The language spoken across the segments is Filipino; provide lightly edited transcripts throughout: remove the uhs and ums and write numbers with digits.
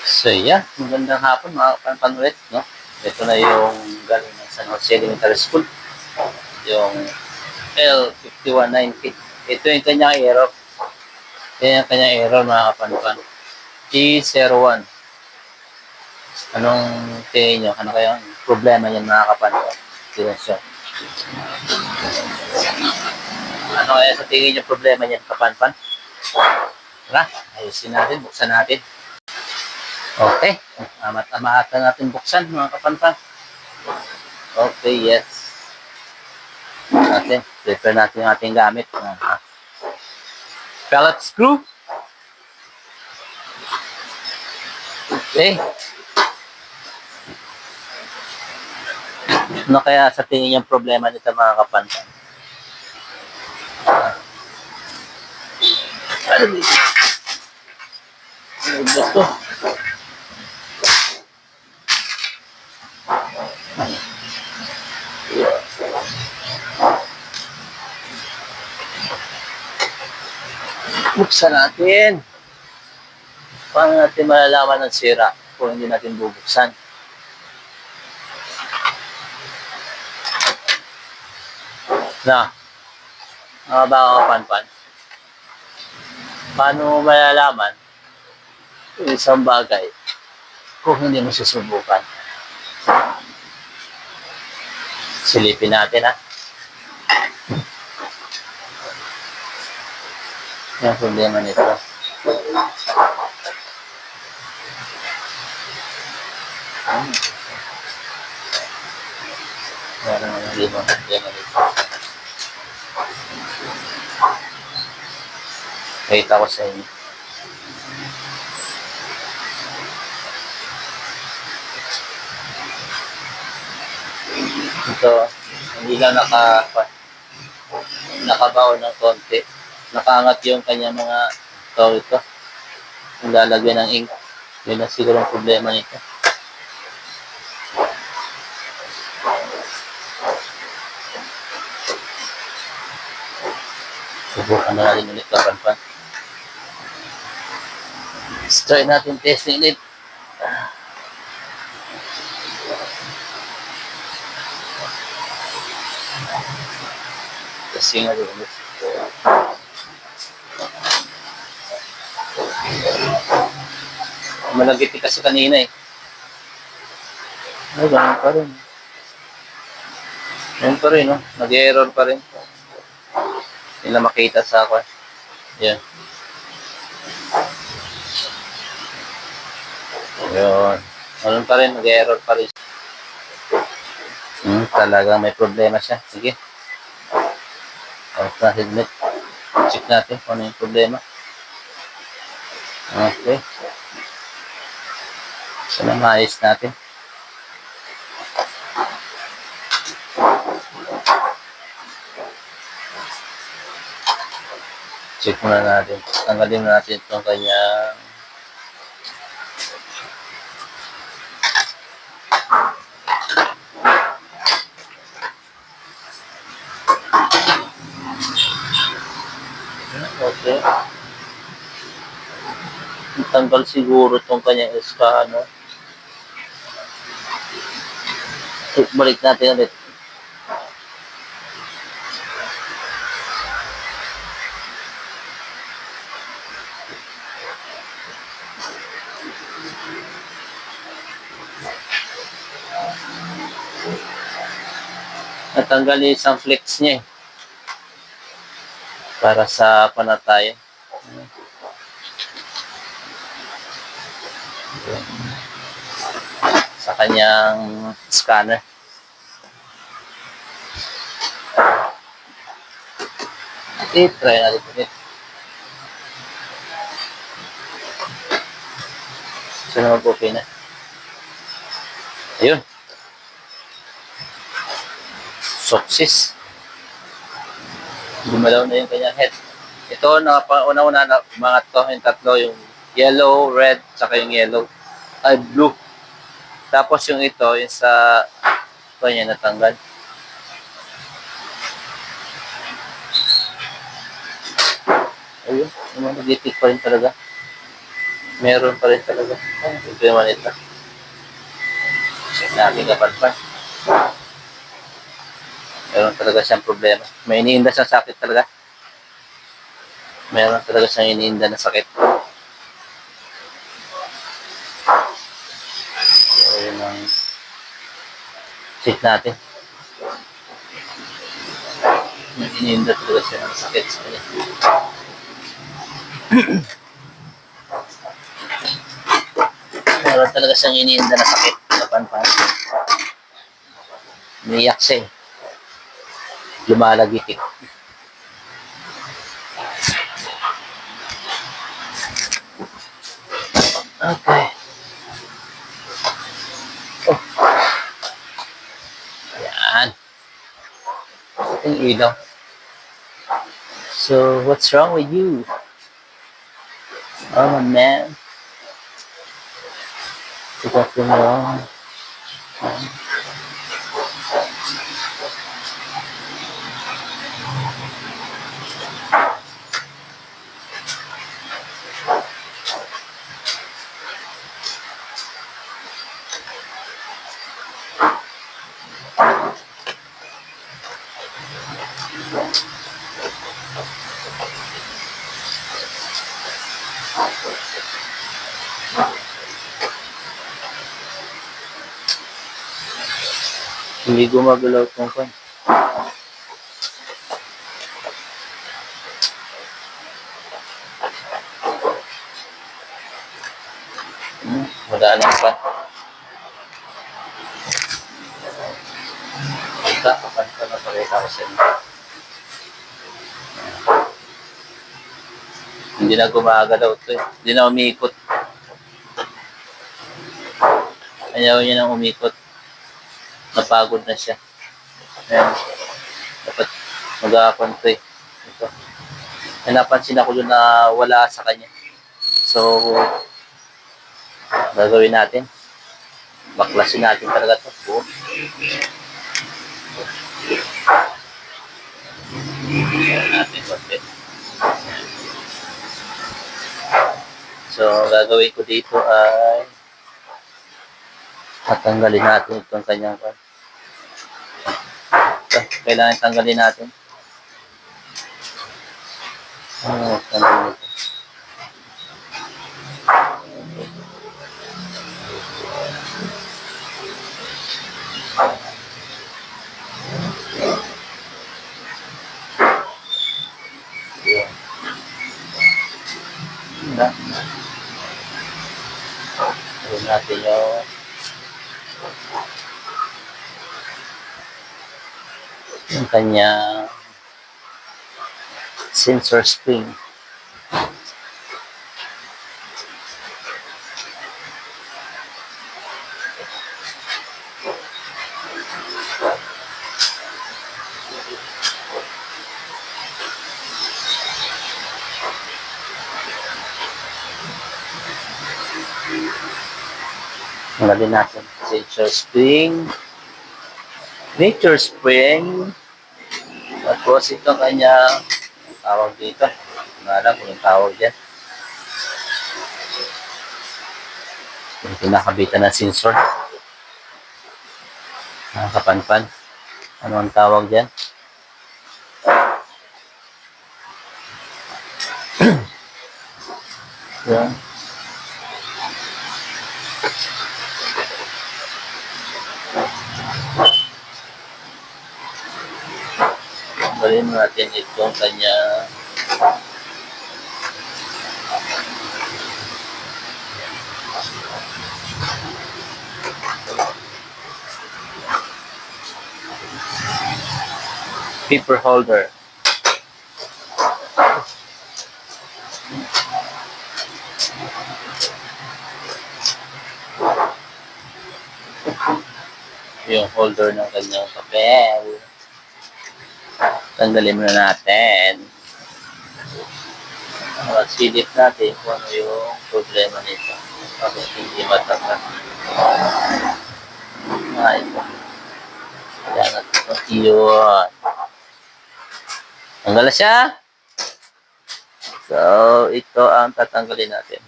So yeah, magandang hapon mga kapanpanwet, no? Ito na yung galing ng San Jose Elementary School, yung L5190. Ito yung kanyang error. Yan yung kanyang error mga kapanpan. E01. Anong tingin nyo? Ano kayang problema niyan mga kapanpan? Silensyo. Ano kaya sa tingin nyo problema niyan kapanpan? Tara, ayusin natin, buksan natin. Okay, amaat-amaatan natin buksan mga kapanpan. Okay, yes. Prepare natin yung ating gamit. Pellet screw. Okay. Ano kaya sa tingin yung problema nito mga kapanpan? Ano ba ito? Buksan natin. Paano natin malalaman ng sira kung hindi natin bubuksan? Na, mga baka kapanpan, paano malalaman yung isang bagay kung hindi mo susubukan? Silipin natin ha. Yung problema nito. Meron naman dito. Problema nito. Kita ko sa inyo. Ito, hindi lang nakabaon ng konti. Nakaangat yung kanya mga ito. Yung lalagyan ng ink. Yun na siguro ang problema nito. Subukan na natin ulit kapanpan. Try natin testing ulit. Testing natin ulit. Malagiti kasi kanina eh. Ay, ganun pa rin. Ganun pa rin, no? Nag-error pa rin. Hindi na makita sa ako. Yan. Yun. Ganun pa rin, nag-error pa rin. Talagang may problema siya. Sige. Off na helmet. Check natin kung ano yung problema. Okay. So, maayos natin. Check muna natin. Tanggalin natin itong kanyang okay. Tanggal siguro itong kanyang ano. Balik natin ulit. Natanggal yung isang flex niya eh. Para sa panatayan. Sa kanyang scanner. Okay, try natin ulit. So naman po okay na. Ayun. Success. Gumalaw na yung kanyang head. Ito, una-una na mga to, yung tatlo, yung yellow, red, saka yung yellow. Ay, blue. Tapos yung ito, yung sa kanya natanggal. Ayun, yung magnetic pa rin talaga. Meron pa rin talaga. Problema nito. Check natin kapan. Meron talaga siyang problema. May iniinda siyang sakit talaga. Meron talaga siyang iniinda na sakit. So, yun ang check natin. May iniinda talaga siya ng sakit sa kanya. Meron talaga siyang iniinda na sakit. Kapan. Umiyak siya eh. Lumalagitik. Okay. Oh. Ayan. Ating ilaw. So, what's wrong with you? Oh, my man. Got them wrong. Hindi gumagalaw itong pan. Wala na pan. Kapan ka na pakita ko sa inyo. Hindi na gumagalaw ito eh. Hindi na umiikot. Ayaw niya nang umikot. Napagod na siya. Ayan. Dapat mag-aakon ito eh. Ito. May napansin ako doon na wala sa kanya. So, gagawin natin. Baklasin natin talaga ito. Buo. Ayan natin konti. So, gagawin ko dito ay tatanggalin natin itong kanyang ito, kailangan tanggalin natin. Tanggalin ito. Yeah. Gawin natin yung kanyang sensor spring. Tanggalin natin sensor spring, nature spring, tapos ito kanya tawag dito, hindi alam kung yung tawag dyan, yung pinakabitan ng sensor, kapanpan, ano ang tawag dyan? Yan. Tanggalin natin itong kanya paper holder. Yung holder ng kanyang papel. Tanggalin muna natin. Silip natin kung ano yung problema nito. Bakit hindi matanggal. Ito. Kailangan ito. Yun. Tanggal na siya. So, ito ang tatanggalin natin.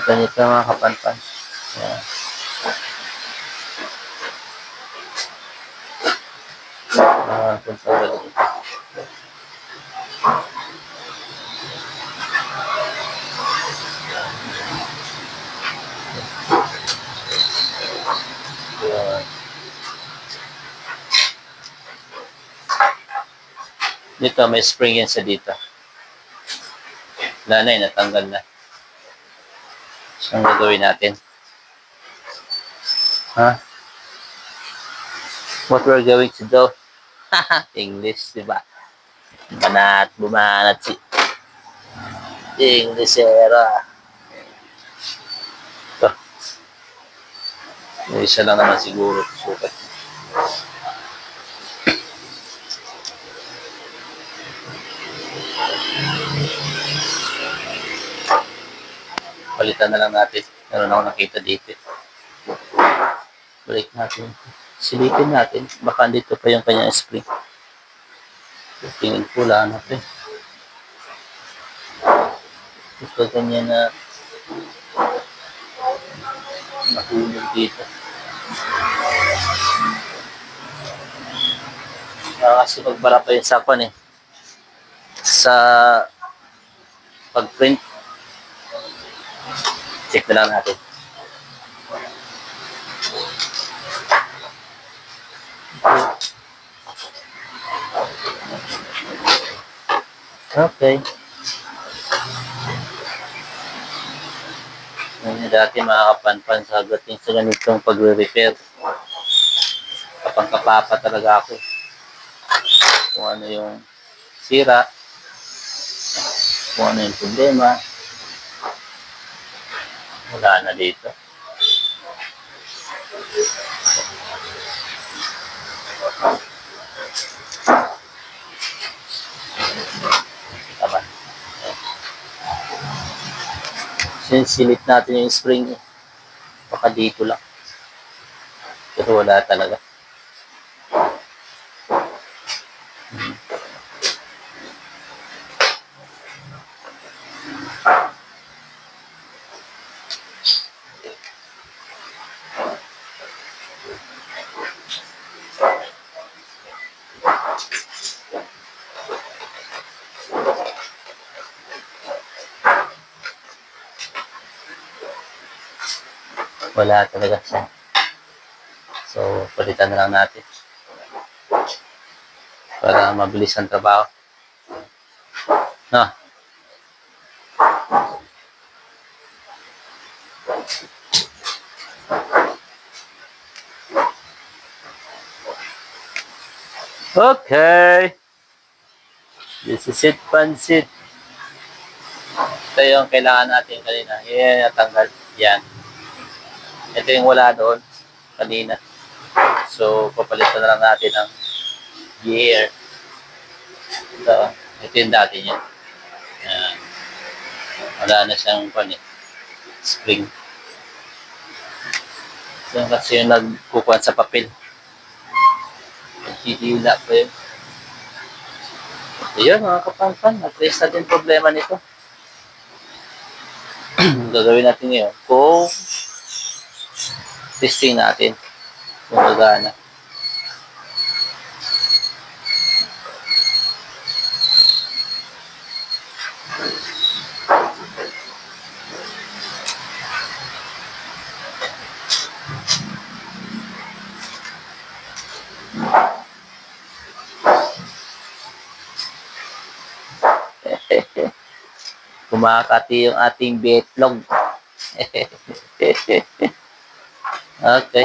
Ganito mga kapanpan. Yan. Kung sa ganito. Yan. Dito, may spring yan sa dito. Wala na eh, natanggal na. So, ang gagawin natin? Ha? What we're going to do? English, di ba? Bumanat si Englishera. Ito. Yung isa lang naman siguro. Sukat. Palitan na lang natin. Meron ako nakita dito. Balik natin. Silipin natin. Baka dito pa yung kanyang spring. Tingin ko lang natin. Ito ganyan na mahulog dito. Kasi magbara pa yung sakwan eh. Sa pag-print. Check na lang natin. Okay. Ngayon dati makakapanpan sa agating sa ganitong pagre-repair. Kapang-kapapa talaga ako. Kung ano yung sira. Kung ano yung problema. Wala na dito. Tama. Sinsilip natin yung spring. Baka dito lang. Pero wala talaga. Wala talaga siya. So, palitan na lang natin. Para mabilis ang trabaho. No? Okay. This is it, pansit. Ito yung kailangan natin kanina. Yan, natanggal. Yan. Ito yung wala doon kanina. So, papalitan na lang natin ng gear. Ito yung dati niya. Yan. Wala na siyang spring. So, kasi yung nagkukuhan sa papel. Hihila pa yun. Ayun, mga kapangpan. At-trace natin problema nito. Gagawin natin ngayon. Kung testing natin kung gagana. Kumakati yung ating betlog. Okay.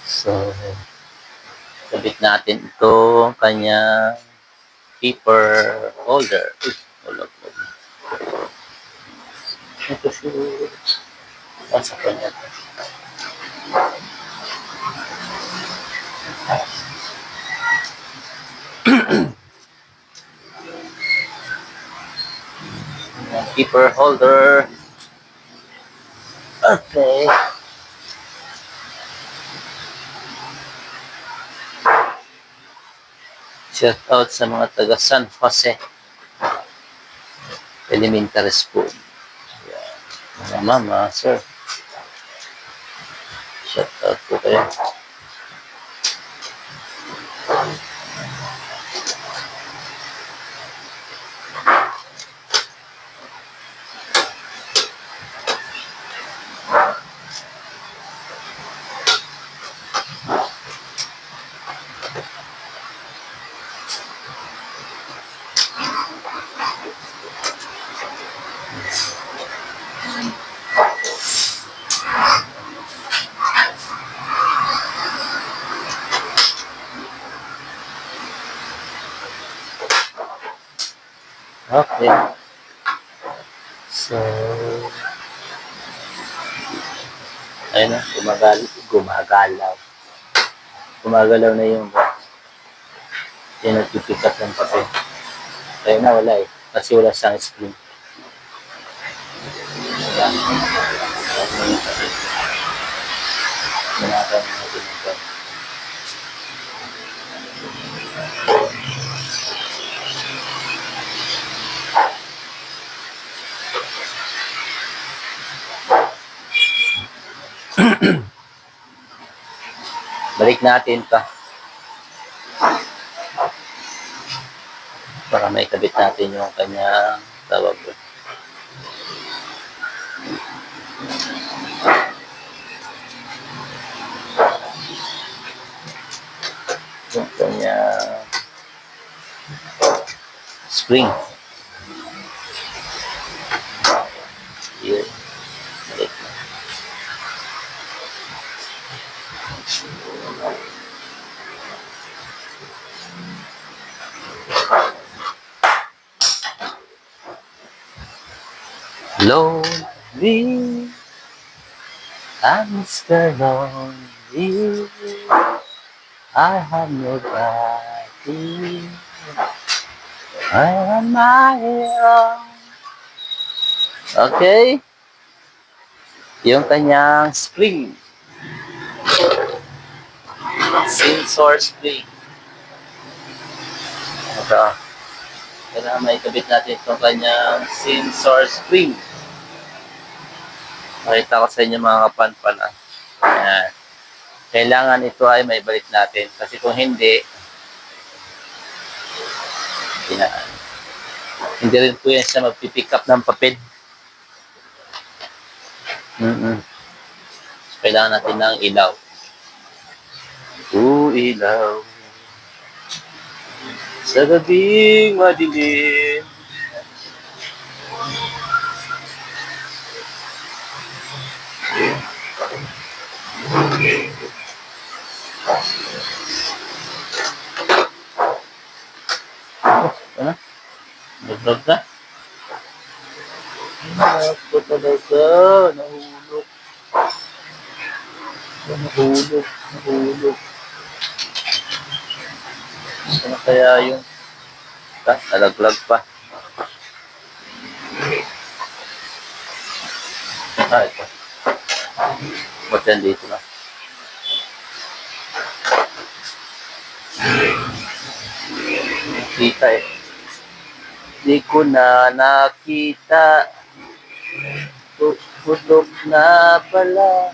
So, kabit natin ito kanyang paper holder. Ulog. Ito siya. Nasa kanya. Paper holder. Okay. Shout out sa mga taga San Jose Elementary School. Mga mama, sir. Shout out po kayo. Okay. So, ayun na, gumagalaw. Gumagalaw na yung yung nagpipick up ng papel. Kaya na wala eh. Kasi wala siyang screen. Wala. Manatan natin yung pen. Balik natin ito. Para may kabit natin yung kanyang tawag doon. Yung kanyang spring. Here. Balik na. Lonely, I'm Mr. Lonely. I have nobody. I am my own. Okay? Yung kanyang spring. Sensor spring. Ito. Kailangan may kabit natin itong kanyang sensor spring. Makita ko sa inyo mga kapanpan. Ayan. Kailangan ito ay may balik natin. Kasi kung hindi, hindi rin po yan siya magpipick up ng papel. So, kailangan natin ng ilaw. Ilaw. Sa gabing madilim. Nagdag na. Ako talaga. Nahulog. Nahulog. Ano kaya yung nalaglag pa? Ito. Ba't yan dito na? Kita eh. Di ko na nakita. Tulog na pala.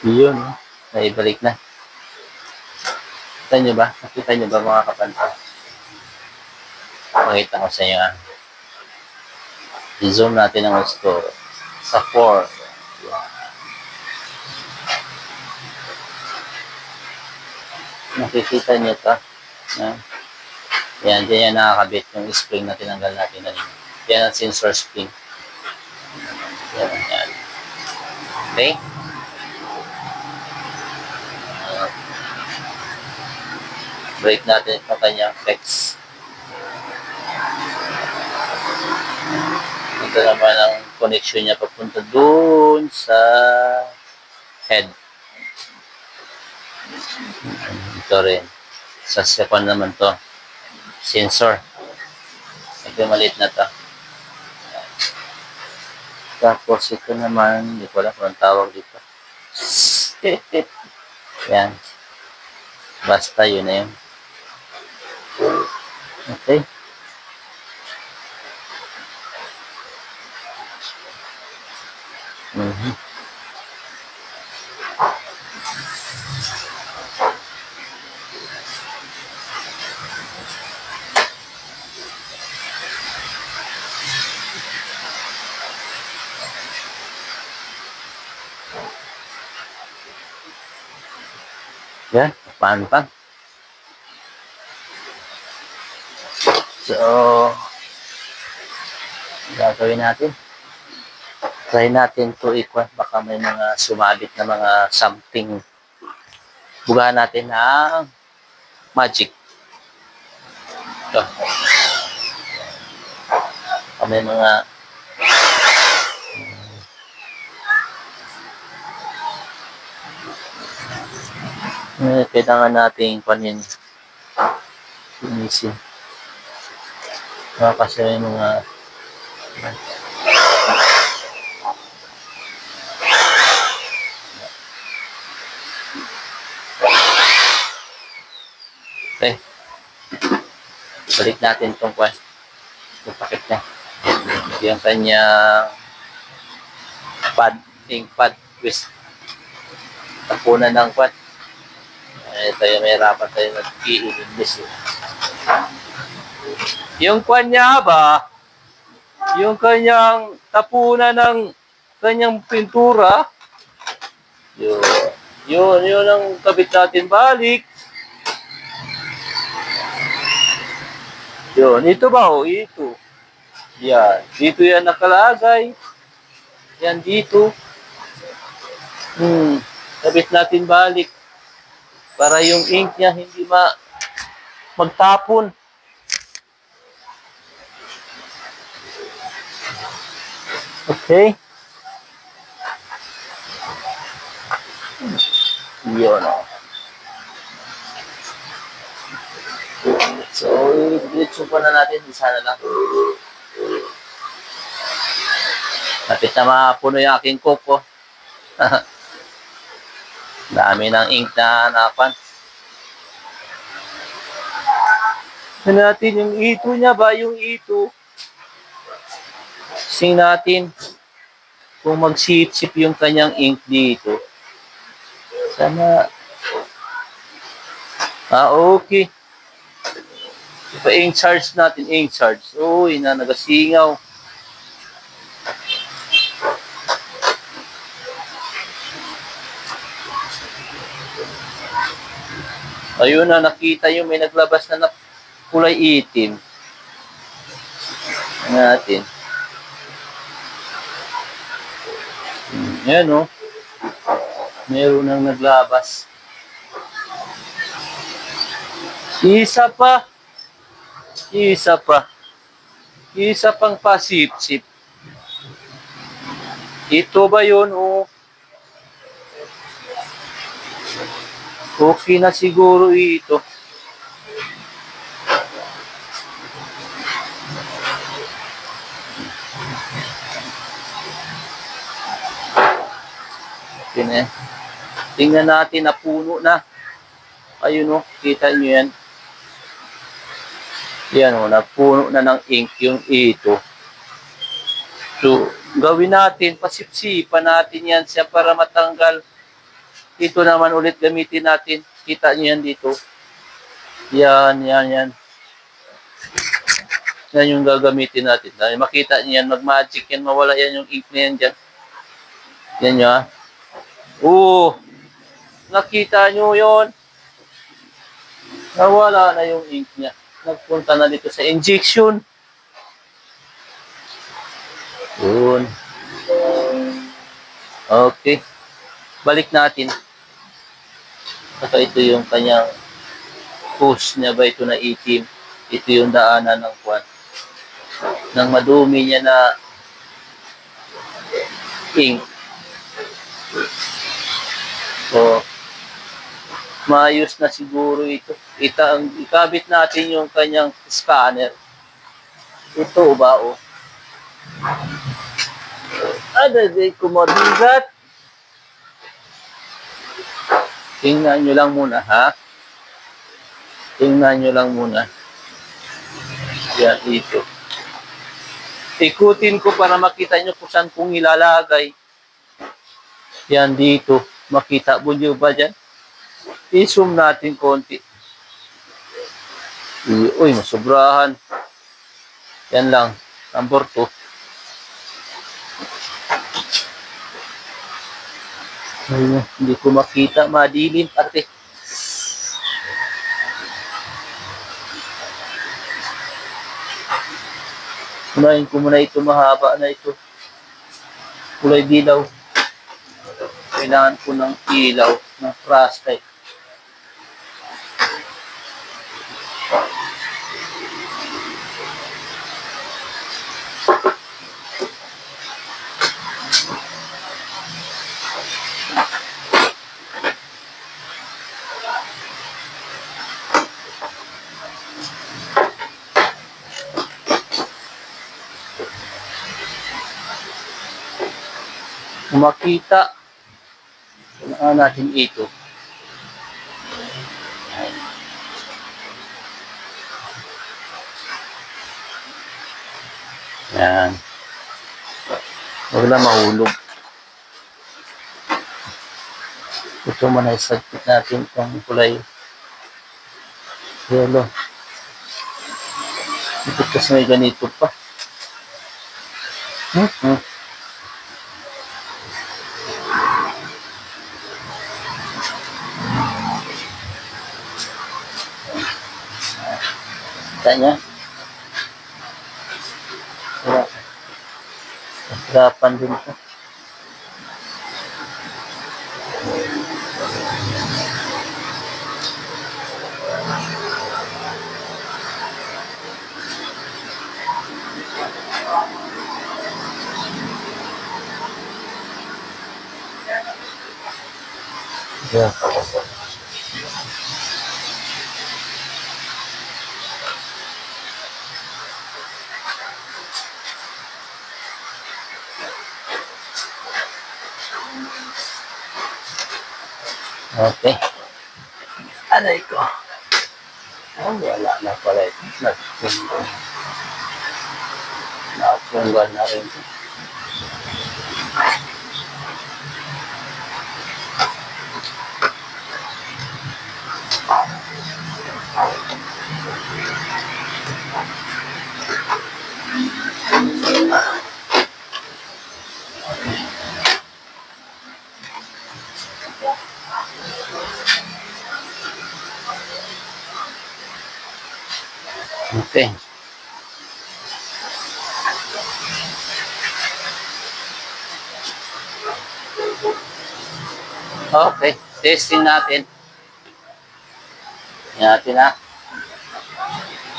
Yun, naibalik na. Nakita nyo ba? Nakita nyo ba mga kapanta? Pakita ko sa inyo. I-zoom natin ang gusto sa 4. Nakikita nyo ito. Yan, dyan yan nakakabit yung spring na tinanggal natin na nito. Yan ang sensor spring. Yan. Okay? Break natin itong kanyang flex. Ito naman ang connection niya papunta doon sa head. Ito rin. Sa second naman to. Sensor. Ito maliit na to. Tapos ito naman, hindi ko alam kung ang tawag dito. Yan. Basta yun na yun. Okay. Mm-hmm. Yan, paano pa? So, gagawin natin. Try natin to ikwan. Baka may mga sumabit na mga something. Bugahan natin ng magic. Ito. Baka may mga kailangan natin panin linisin. Kasi may mga okay. Balik natin itong kwan. Itong pakit niya. Yung kanyang pad, ink pad twist. Tapunan ng kwan. Tayo may rapat tayo nag-i-imbis. Yung kwan niya ba, yung kanyang tapunan ng kanyang pintura, yun ang kabit natin balik. Yun, ito ba o? Ito. Yan. Dito yan nakalagay. Yan dito. Kabit natin balik. Para yung ink niya hindi magtapon. Okay. Yun o. So, i-glitch pa na natin. Isa na lang. Lapit na mapuno yung aking coke ko. Dami ng ink na hanapan. Tignan natin yung ito niya ba? Yung ito. Sing natin kung mag-sip-sip yung kanyang ink dito. Sana. Okay. Pa-ink charge natin. Ink charge. Uy, nagasingaw. Ayun na, nakita yung may naglabas na kulay itim. Natin. Yan o. Meron nang naglabas. Isa pa. Isa pang pasip-sip. Ito ba yun o? Okay na siguro ito. Okay na. Tingnan natin na puno na. Ayun o, kita nyo yan. Yan o, napuno na ng ink yung ito. So, gawin natin, pasipsipan natin yan siya para matanggal. Ito naman ulit gamitin natin. Kita nyo yan dito. Yan. Yan yung gagamitin natin. Dahil makita nyo yan, mag-magic yan, mawala yan yung ink na yan dyan. Yan nyo ha. Nakita nyo yon. Nawala na yung ink niya. Nagpunta na dito sa injection. Yun. Okay. Balik natin. Saka ito yung kanyang hose niya ba ito na itim? Ito yung daanan ng kwan. Ng madumi niya na ink. So, maayos na siguro ito. Ikabit natin yung kanyang scanner. Ito ba, oh. Adaday ko mabigat. Tingnan nyo lang muna, ha? Tingnan nyo lang muna. Yan, ito. Ikutin ko para makita nyo kung saan kong ilalagay. Yan, dito. Makita mo nyo ba dyan? I-zoom natin konti. Uy, masobrahan. Yan lang. Number 2. Ayun, hindi ko makita. Madilim, arte. Unahin ko muna ito. Mahaba na ito. Kulay dilaw. Kailangan ko ng ilaw, ng flashlight. Kung makita, kailangan natin ito. Yan. Huwag na mahulog. Ito muna isagpit natin itong kulay yellow. Ito kasi may ganito pa. Tanya. Hirapan din ito. Yeah. Okay. Aray ko. Oh, wala na pala ito. Nakapunggal na rin ito. Okay. Okay. Testing natin. Tingnan natin na.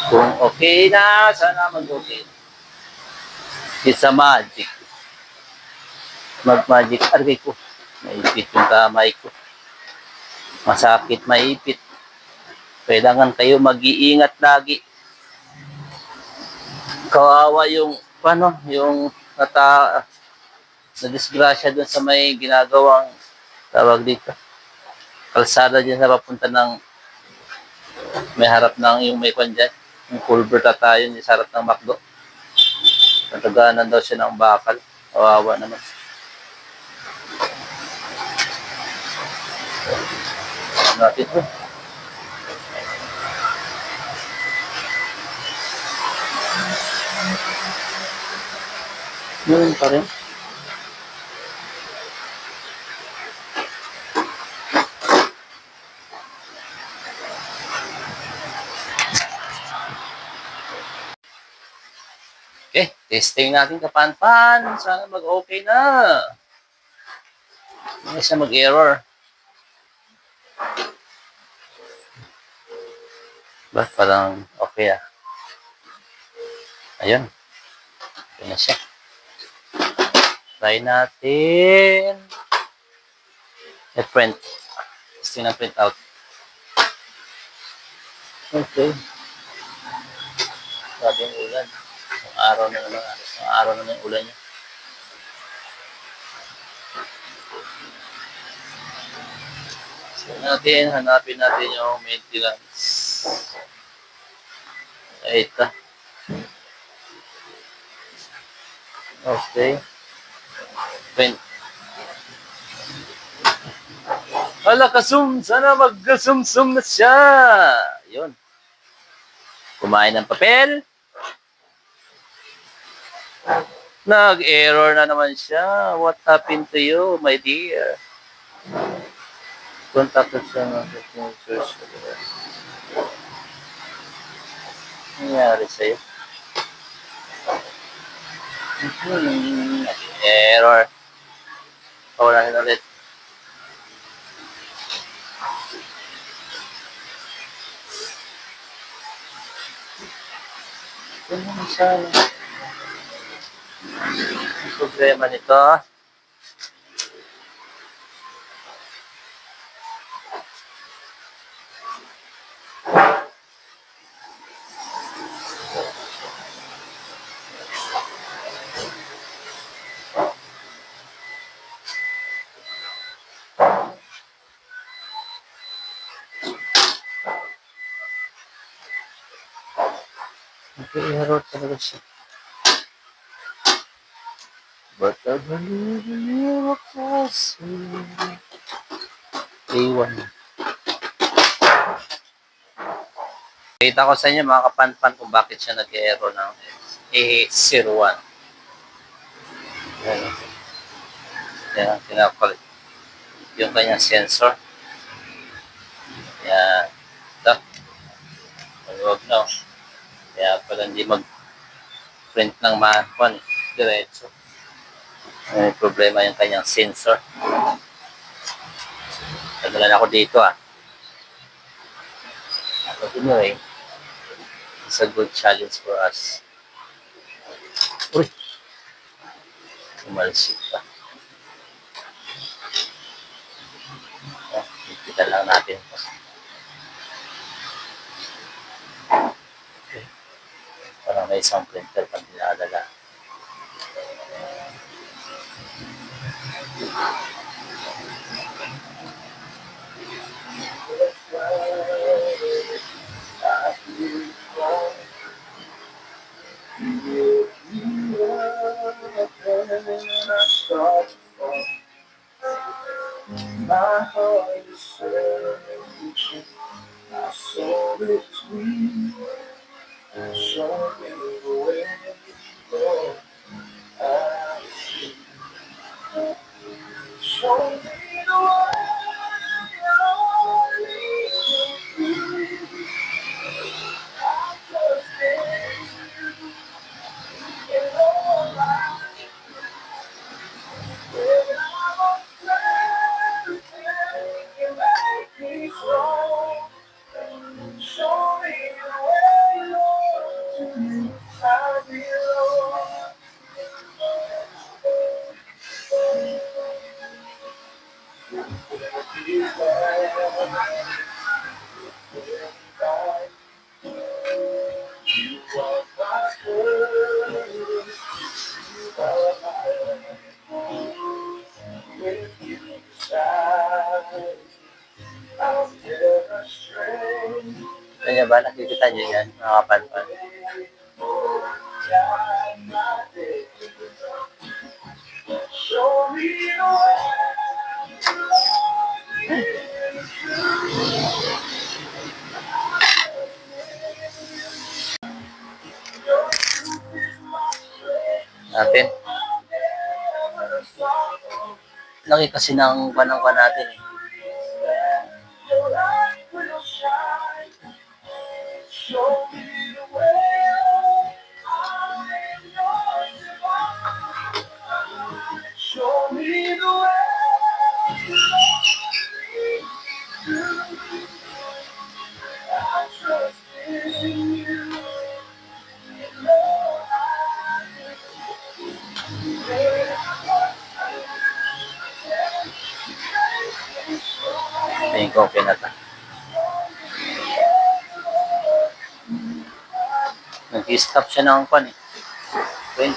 Kung okay na, sana mag-okay. It's a magic. Mag-magic. Argay ko. Maipit yung kamay ko. Masakit, maipit. Kailangan kayo mag-iingat lagi. Kawawa yung, yung na-disgrasya dun sa may ginagawang tawag dito. Kalsada dyan sa papunta ng may harap ng yung may kwan dyan. Yung culvert at tayo sa harap ng McDo. Nataganan daw siya ng bakal. Kawawa naman. Natin ito. Yun pa rin. Okay, testing natin kapan-pan. Sana mag-okay na. Hindi siya mag-error. Ba, parang okay ah. Ayun, okay na siya. Try natin. I-print. Gusto na print out. Okay. Sabi yung ulan. Ang araw na naman. Ang araw na yung ulan niya. So natin, hanapin natin yung maintenance. Ito. Okay. Print. Hala, kasum! Sana mag-kasum-sum na siya! Yun. Kumain ng papel. Nag-error na naman siya. What happened to you, my dear? Contacted siya ng signatures. Nangyari sa'yo? Error. Paulahin ulit. Ito naman sana. Ang problema nito. Nag-error talaga siya. But I believe in miracles. A1. Kita ko sa inyo mga kapanpan kung bakit siya nag-error ng A01. Yan. Yan, tinapal. Yung kanyang sensor. Yan. Ito. Huwag na. Kaya pala hindi mag-print ng manual. Diretso. May problema yung kanyang sensor. Nagalan ako dito ah. But anyway, it's a good challenge for us. Uy! Umalsik pa. Oh, kita lang natin. Okay. Parang may isang printer pang dinadala. My heart is searching, my soul is weak. Show me the way, Lord, I see. Show me the way, Lord, lead me. I trust in you, in all my when I'm afraid, you make me strong. Show me the way, Lord, to you I belong. You are my courage, you are my life. With you beside, I'll never stray. Kanya ba? Nakikita niyo yan, mga kapanpan? Show me the way. Natin. Laki kasi ng panangka natin eh. Show me the way. I trust in Tingin ko okay na ito. Nag-stop siya ng pan eh. Okay.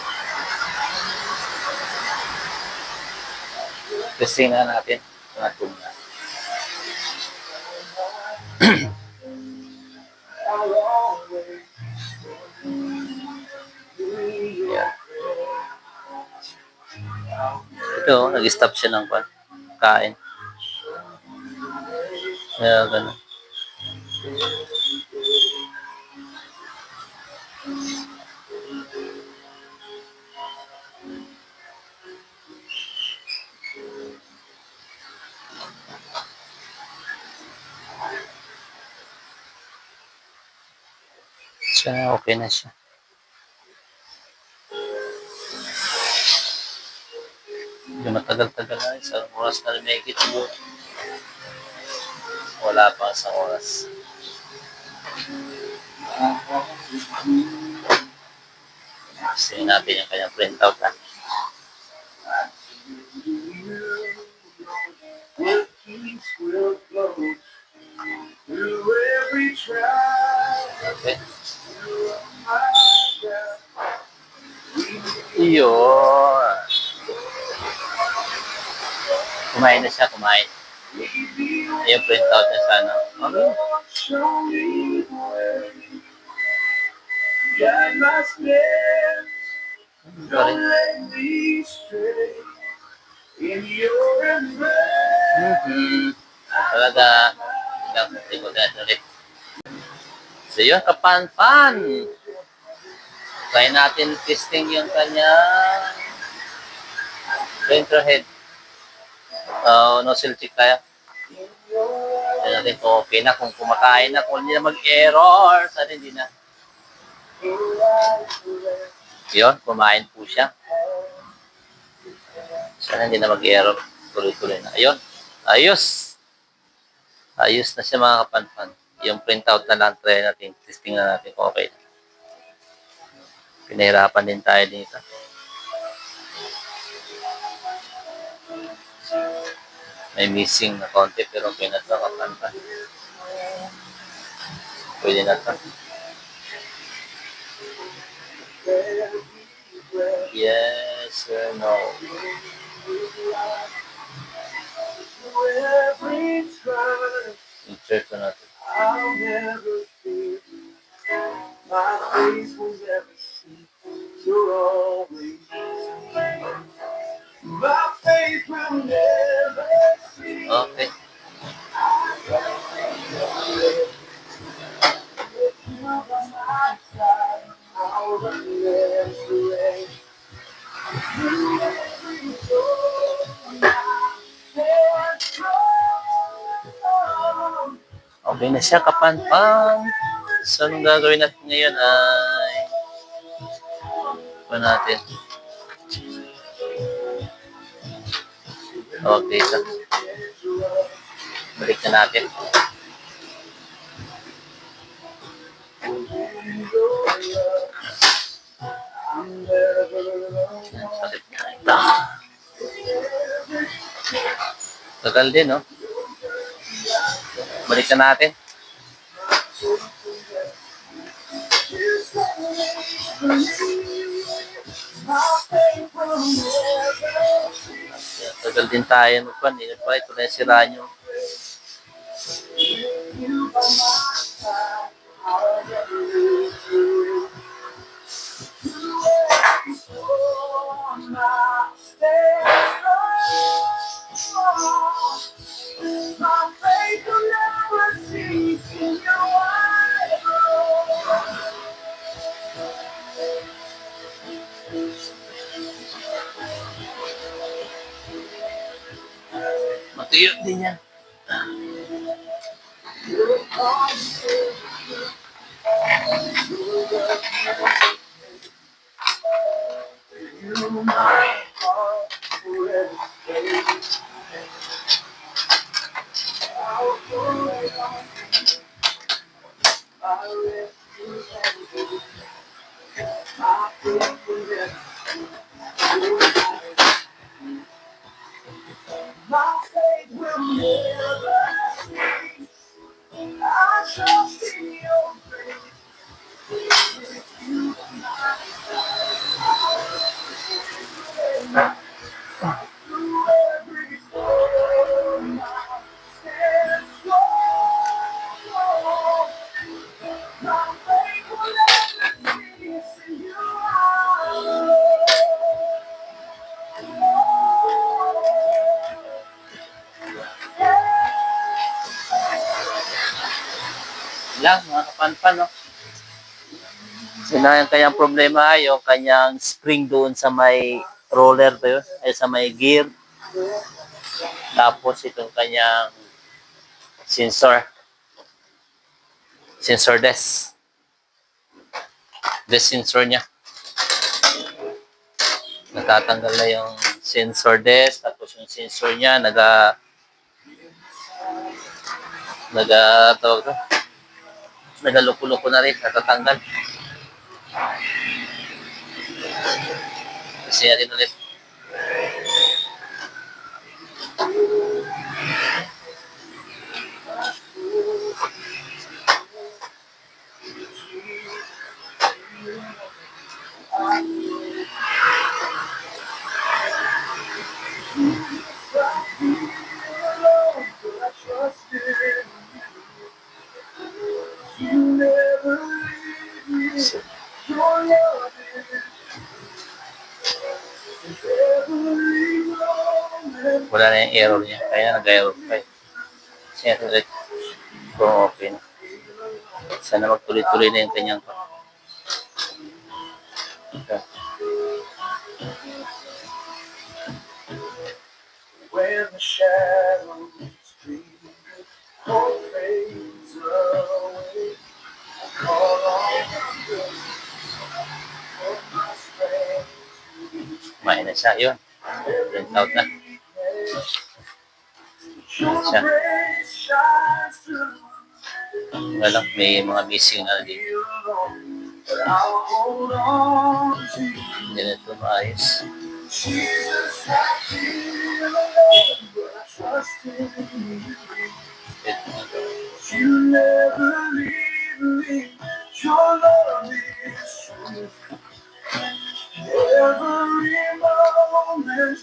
Testing na natin. Natong na. Yeah. Ito, nag-stop siya ng pan. Kain. Kaya ganun. Siya, okay na siya. Hindi matagal-tagal na. Isang oras na rin may siguro. Wala pa sa oras. Kasi natin yung kanyang printout ha. Okay. Yun. Kumain na siya, kumain. Yung printout niya sana. Okay. Talaga. Hindi ko ulit. So yun, kapan-pan. Try natin testing yung kanyang printer head. Nozzle check tayo. Tignan natin kung okay na, kung kumakain na, kung hindi na mag-error. Sana hindi na. Yun, kumain po siya. Sana hindi na mag-error. Tuloy-tuloy na. Ayun. Ayos. Ayos na siya mga kapanpan. Yung printout na lang try natin. Testing na natin kung okay. Pinahirapan din tayo dito. May missing na konti pero okay na ito kapanpan. Pwede na ito. Yes or no? Insert ko natin. Okay. Okay na siya kapanpang. So, anong gagawin natin ngayon ay natin. Okay, so balik na natin. Sakit na ito. Tagal din, no? Balik na natin. Tagal din tayo magpan. Ito na yung sira nyo. Matuyo din yan. My faith will never lang, mga kapanpan, no? Yun na yung kanyang problema, yung kanyang spring doon sa may roller ba yun? Ay, sa may gear. Tapos itong kanyang sensor. Sensor desk. Desk sensor niya. Natatanggal na yung sensor desk. Tapos yung sensor niya, tawag to, nagaluko-luko na rin. Natatanggal. Kasi natin ulit. Wala na yung error niya. Kaya nag-error pa eh. Kasi natin ulit kung okay na. Sana magtuloy-tuloy na yung kanyang okay. When the shadows flee, hope fades away. I call on you for my strength. Kumain na siya. Yun. Print out na. Your Siya. grace shines through. Nga lang, may mga missing na dito. Feel alone, but I'll hold on to you. Hindi na ito maayos. Jesus, I feel alone, but I trust in you. You never leave me. Your love is true. Every moment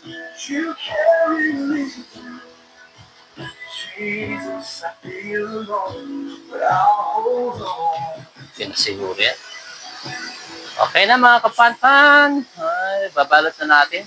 you carry me through. Jesus, I feel alone, but I'll hold on. Sinasiguro yan. Okay na mga kapanpan. Ay, babalot na natin.